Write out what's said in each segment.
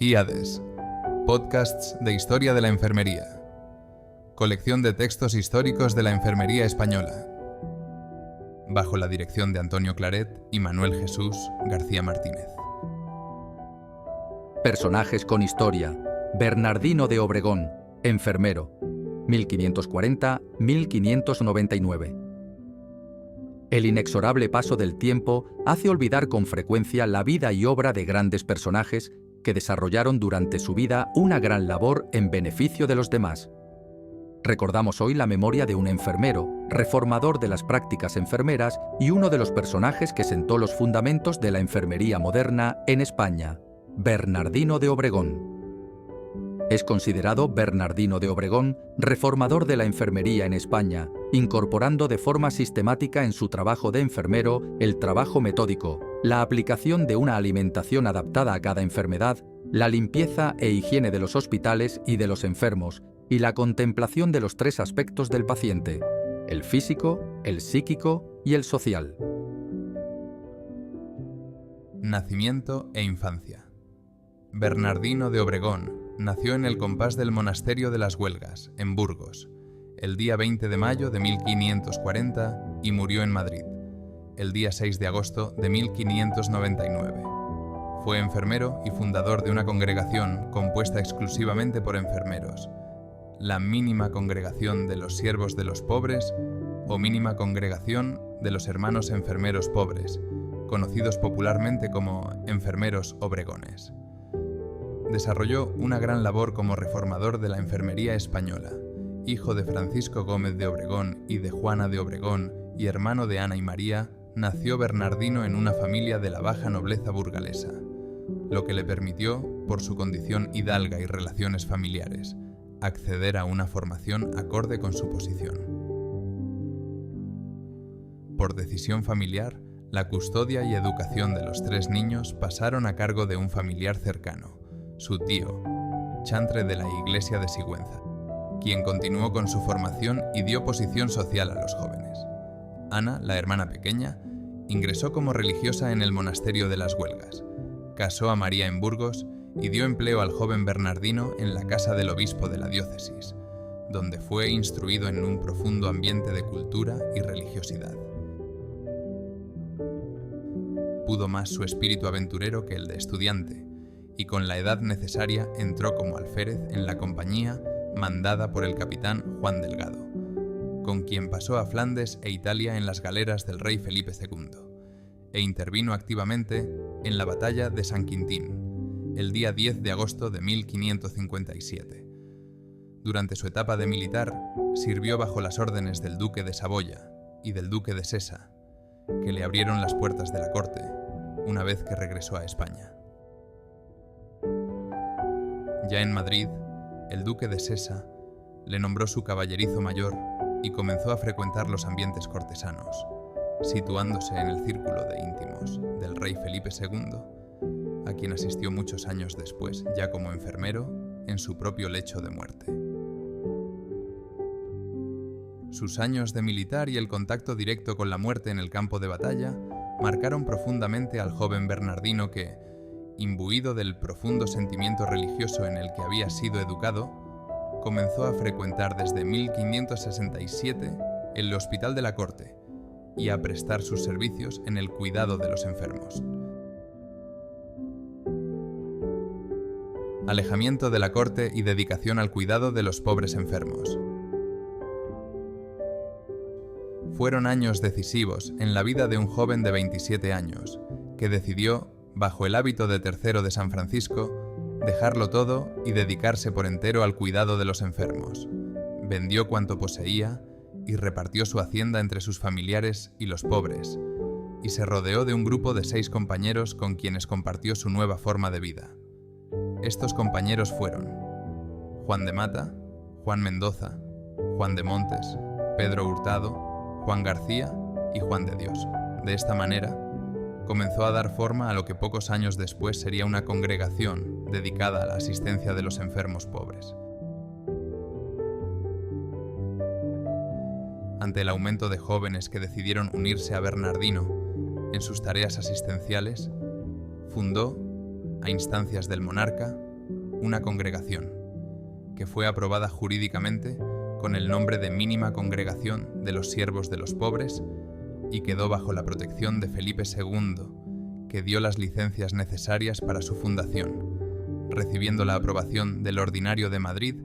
IADES, podcasts de historia de la enfermería. Colección de textos históricos de la enfermería española. Bajo la dirección de Antonio Claret y Manuel Jesús García Martínez. Personajes con historia. Bernardino de Obregón, enfermero, 1540-1599. El inexorable paso del tiempo hace olvidar con frecuencia la vida y obra de grandes personajes que desarrollaron durante su vida una gran labor en beneficio de los demás. Recordamos hoy la memoria de un enfermero, reformador de las prácticas enfermeras y uno de los personajes que sentó los fundamentos de la enfermería moderna en España, Bernardino de Obregón. Es considerado Bernardino de Obregón reformador de la enfermería en España, incorporando de forma sistemática en su trabajo de enfermero el trabajo metódico, la aplicación de una alimentación adaptada a cada enfermedad, la limpieza e higiene de los hospitales y de los enfermos, y la contemplación de los tres aspectos del paciente: el físico, el psíquico y el social. Nacimiento e infancia. Bernardino de Obregón nació en el compás del monasterio de las Huelgas, en Burgos, el día 20 de mayo de 1540 y murió en Madrid, el día 6 de agosto de 1599. Fue enfermero y fundador de una congregación compuesta exclusivamente por enfermeros, la Mínima Congregación de los Siervos de los Pobres o Mínima Congregación de los Hermanos Enfermeros Pobres, conocidos popularmente como enfermeros obregones. Desarrolló una gran labor como reformador de la enfermería española. Hijo de Francisco Gómez de Obregón y de Juana de Obregón y hermano de Ana y María, nació Bernardino en una familia de la baja nobleza burgalesa, lo que le permitió, por su condición hidalga y relaciones familiares, acceder a una formación acorde con su posición. Por decisión familiar, la custodia y educación de los tres niños pasaron a cargo de un familiar cercano, su tío, chantre de la iglesia de Sigüenza, quien continuó con su formación y dio posición social a los jóvenes. Ana, la hermana pequeña, ingresó como religiosa en el monasterio de las Huelgas, casó a María en Burgos y dio empleo al joven Bernardino en la casa del obispo de la diócesis, donde fue instruido en un profundo ambiente de cultura y religiosidad. Pudo más su espíritu aventurero que el de estudiante, y con la edad necesaria entró como alférez en la compañía mandada por el capitán Juan Delgado, con quien pasó a Flandes e Italia en las galeras del rey Felipe II, e intervino activamente en la batalla de San Quintín, el día 10 de agosto de 1557. Durante su etapa de militar, sirvió bajo las órdenes del duque de Saboya y del duque de Sesa, que le abrieron las puertas de la corte una vez que regresó a España. Ya en Madrid, el duque de Sesa le nombró su caballerizo mayor y comenzó a frecuentar los ambientes cortesanos, situándose en el círculo de íntimos del rey Felipe II, a quien asistió muchos años después, ya como enfermero, en su propio lecho de muerte. Sus años de militar y el contacto directo con la muerte en el campo de batalla marcaron profundamente al joven Bernardino que, imbuido del profundo sentimiento religioso en el que había sido educado, comenzó a frecuentar desde 1567 el Hospital de la Corte y a prestar sus servicios en el cuidado de los enfermos. Alejamiento de la corte y dedicación al cuidado de los pobres enfermos. Fueron años decisivos en la vida de un joven de 27 años, que decidió, bajo el hábito de tercero de San Francisco, dejarlo todo y dedicarse por entero al cuidado de los enfermos. Vendió cuanto poseía y repartió su hacienda entre sus familiares y los pobres, y se rodeó de un grupo de 6 compañeros con quienes compartió su nueva forma de vida. Estos compañeros fueron Juan de Mata, Juan Mendoza, Juan de Montes, Pedro Hurtado, Juan García y Juan de Dios. De esta manera, comenzó a dar forma a lo que pocos años después sería una congregación dedicada a la asistencia de los enfermos pobres. Ante el aumento de jóvenes que decidieron unirse a Bernardino en sus tareas asistenciales, fundó, a instancias del monarca, una congregación, que fue aprobada jurídicamente con el nombre de Mínima Congregación de los Siervos de los Pobres y quedó bajo la protección de Felipe II, que dio las licencias necesarias para su fundación, recibiendo la aprobación del Ordinario de Madrid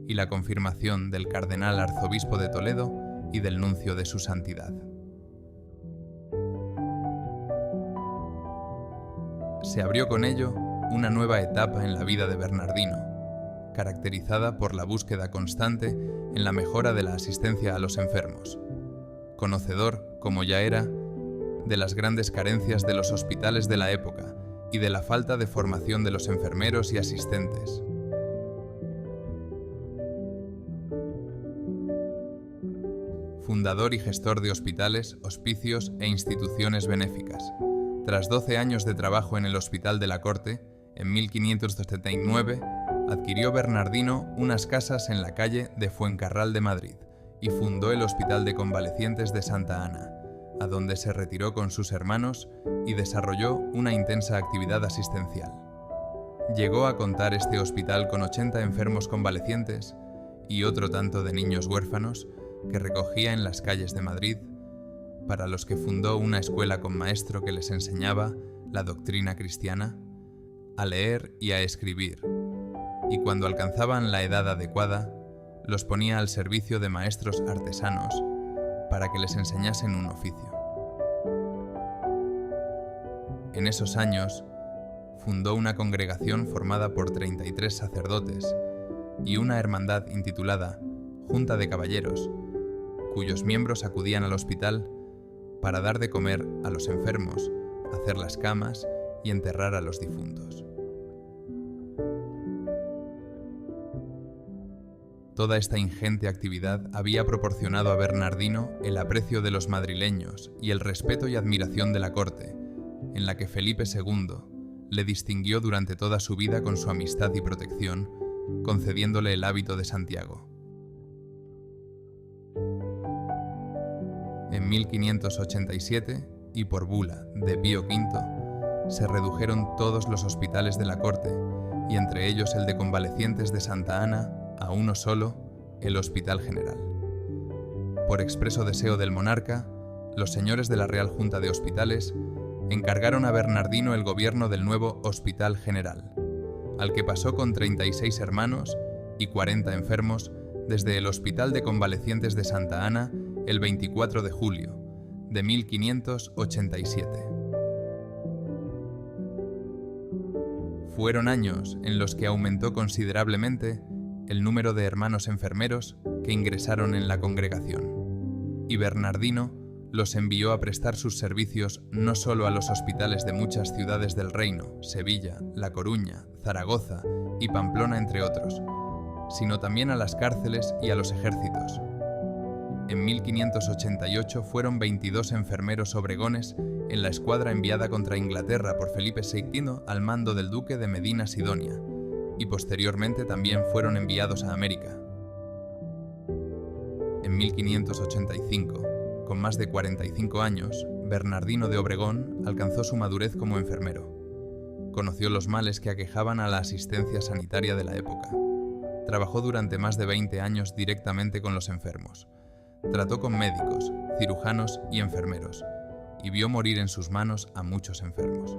y la confirmación del Cardenal Arzobispo de Toledo y del Nuncio de su Santidad. Se abrió con ello una nueva etapa en la vida de Bernardino, caracterizada por la búsqueda constante en la mejora de la asistencia a los enfermos, conocedor, como ya era, de las grandes carencias de los hospitales de la época y de la falta de formación de los enfermeros y asistentes. Fundador y gestor de hospitales, hospicios e instituciones benéficas. Tras 12 años de trabajo en el Hospital de la Corte, en 1579, adquirió Bernardino unas casas en la calle de Fuencarral de Madrid y fundó el Hospital de Convalecientes de Santa Ana, a donde se retiró con sus hermanos y desarrolló una intensa actividad asistencial. Llegó a contar este hospital con 80 enfermos convalecientes y otro tanto de niños huérfanos que recogía en las calles de Madrid, para los que fundó una escuela con maestro que les enseñaba la doctrina cristiana, a leer y a escribir, y cuando alcanzaban la edad adecuada, los ponía al servicio de maestros artesanos para que les enseñasen un oficio. En esos años, fundó una congregación formada por 33 sacerdotes y una hermandad intitulada Junta de Caballeros, cuyos miembros acudían al hospital para dar de comer a los enfermos, hacer las camas y enterrar a los difuntos. Toda esta ingente actividad había proporcionado a Bernardino el aprecio de los madrileños y el respeto y admiración de la corte, en la que Felipe II le distinguió durante toda su vida con su amistad y protección, concediéndole el hábito de Santiago. En 1587, y por bula de Pío V, se redujeron todos los hospitales de la corte, y entre ellos el de Convalecientes de Santa Ana, a uno solo, el Hospital General. Por expreso deseo del monarca, los señores de la Real Junta de Hospitales encargaron a Bernardino el gobierno del nuevo Hospital General, al que pasó con 36 hermanos y 40 enfermos desde el Hospital de Convalecientes de Santa Ana el 24 de julio de 1587. Fueron años en los que aumentó considerablemente el número de hermanos enfermeros que ingresaron en la congregación, y Bernardino los envió a prestar sus servicios no solo a los hospitales de muchas ciudades del reino, Sevilla, La Coruña, Zaragoza y Pamplona, entre otros, sino también a las cárceles y a los ejércitos. En 1588 fueron 22 enfermeros obregones en la escuadra enviada contra Inglaterra por Felipe VI al mando del duque de Medina Sidonia, y posteriormente también fueron enviados a América. En 1585, con más de 45 años, Bernardino de Obregón alcanzó su madurez como enfermero. Conoció los males que aquejaban a la asistencia sanitaria de la época. Trabajó durante más de 20 años directamente con los enfermos. Trató con médicos, cirujanos y enfermeros, y vio morir en sus manos a muchos enfermos.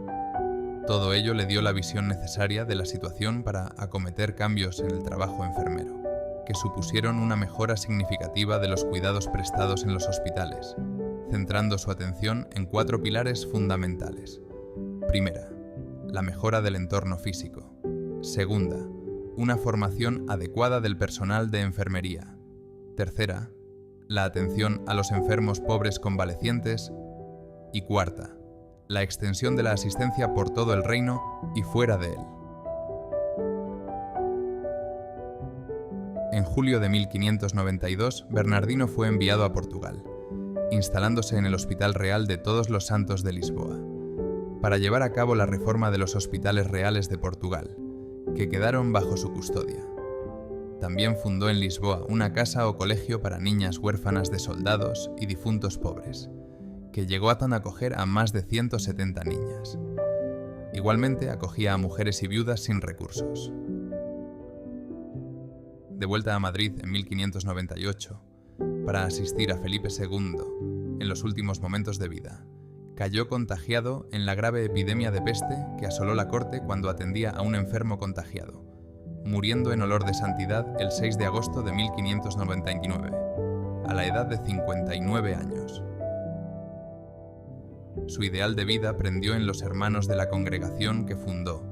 Todo ello le dio la visión necesaria de la situación para acometer cambios en el trabajo enfermero, que supusieron una mejora significativa de los cuidados prestados en los hospitales, centrando su atención en 4 pilares fundamentales. Primera, la mejora del entorno físico. Segunda, una formación adecuada del personal de enfermería. Tercera, la atención a los enfermos pobres convalecientes. Y cuarta, la extensión de la asistencia por todo el reino y fuera de él. En julio de 1592, Bernardino fue enviado a Portugal, instalándose en el Hospital Real de Todos los Santos de Lisboa, para llevar a cabo la reforma de los hospitales reales de Portugal, que quedaron bajo su custodia. También fundó en Lisboa una casa o colegio para niñas huérfanas de soldados y difuntos pobres, que llegó a acoger a más de 170 niñas. Igualmente acogía a mujeres y viudas sin recursos. de vuelta a Madrid en 1598, para asistir a Felipe II en los últimos momentos de vida, cayó contagiado en la grave epidemia de peste que asoló la corte cuando atendía a un enfermo contagiado, muriendo en olor de santidad el 6 de agosto de 1599, a la edad de 59 años. Su ideal de vida prendió en los hermanos de la congregación que fundó,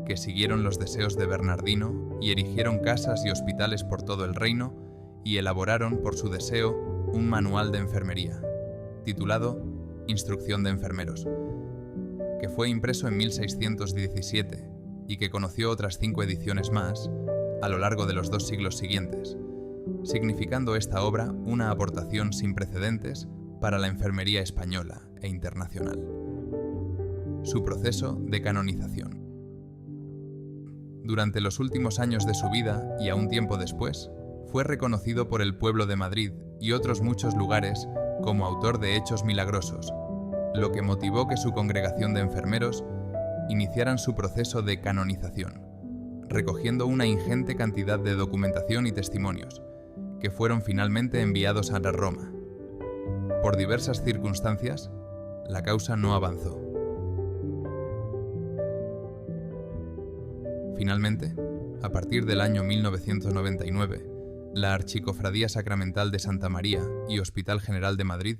que siguieron los deseos de Bernardino y erigieron casas y hospitales por todo el reino y elaboraron, por su deseo, un manual de enfermería, titulado Instrucción de Enfermeros, que fue impreso en 1617 y que conoció otras 5 ediciones más a lo largo de los 2 siglos siguientes, significando esta obra una aportación sin precedentes para la enfermería española e internacional. Su proceso de canonización. Durante los últimos años de su vida y aún tiempo después, fue reconocido por el pueblo de Madrid y otros muchos lugares como autor de hechos milagrosos, lo que motivó que su congregación de enfermeros iniciaran su proceso de canonización, recogiendo una ingente cantidad de documentación y testimonios, que fueron finalmente enviados a Roma. Por diversas circunstancias, la causa no avanzó. Finalmente, a partir del año 1999, la Archicofradía Sacramental de Santa María y Hospital General de Madrid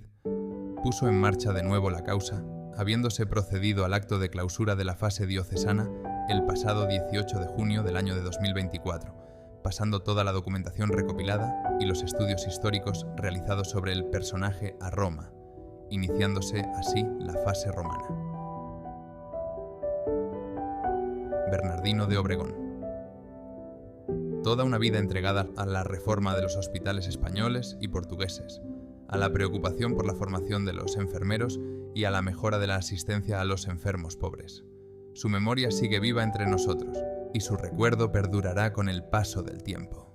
puso en marcha de nuevo la causa, habiéndose procedido al acto de clausura de la fase diocesana el pasado 18 de junio del año de 2024, pasando toda la documentación recopilada y los estudios históricos realizados sobre el personaje a Roma, iniciándose así la fase romana. Bernardino de Obregón. Toda una vida entregada a la reforma de los hospitales españoles y portugueses, a la preocupación por la formación de los enfermeros y a la mejora de la asistencia a los enfermos pobres. Su memoria sigue viva entre nosotros y su recuerdo perdurará con el paso del tiempo.